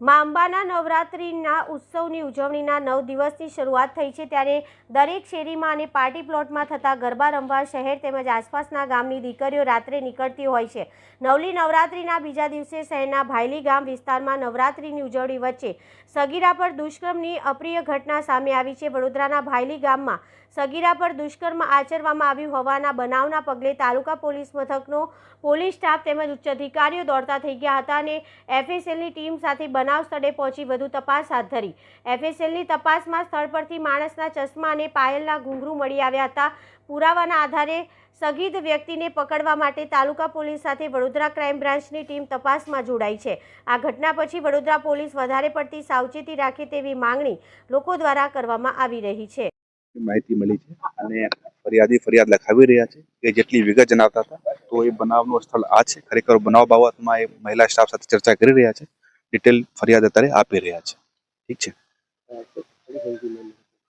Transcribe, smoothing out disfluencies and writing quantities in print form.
મા અંબાના નવરાત્રિના ઉત્સવની ઉજવણીના 9 દિવસની શરૂઆત થઈ છે, ત્યારે દરેક શેરીમાં અને પાર્ટી પ્લોટમાં થતા ગરબા રમવા શહેર તેમજ આસપાસના ગામની દીકરીઓ રાત્રે નીકળતી હોય છે. નવલી નવરાત્રિના બીજા દિવસે શહેરના ભાયલી ગામ વિસ્તારમાં નવરાત્રિની ઉજવણી વચ્ચે સગીરા પર દુષ્કર્મની અપ્રિય ઘટના સામે આવી છે. વડોદરાના ભાયલી ગામમાં સગીરા પર દુષ્કર્મ આચરવામાં આવ્યું હોવાના બનાવના પગલે તાલુકા પોલીસ મથકનો પોલીસ સ્ટાફ તેમજ ઉચ્ચ અધિકારીઓ દોડતા થઈ ગયા હતા અને એફએસએલની ટીમ સાથે બનાવ સ્થળે પહોંચી વધુ તપાસ હાથ ધરી. એફએસએલની તપાસમાં સ્થળ પરથી માણસના ચશ્મા અને પાયલના ઘૂંઘરું મળી આવ્યા હતા. પુરાવાના આધારે સગીત વ્યક્તિને પકડવા માટે તાલુકા પોલીસ સાથે વડોદરા ક્રાઇમ બ્રાન્ચની ટીમ તપાસમાં જોડાઈ છે. આ ઘટના પછી વડોદરા પોલીસ વધારે પડતી સાવચેતી રાખે તેવી માંગણી લોકો દ્વારા કરવામાં આવી રહી છે. માહિતી મળી છે અને ફરિયાદી ફરિયાદ લખાવી રહ્યા છે કે જેટલી વિગત જણાવતા હતા તો એ બનાવનું સ્થળ આ છે. ખરેખર બનાવ બાબતમાં એ મહિલા સ્ટાફ સાથે ચર્ચા કરી રહ્યા છે. ડિટેલ ફરિયાદ અત્યારે આપી રહ્યા છે. ઠીક છે.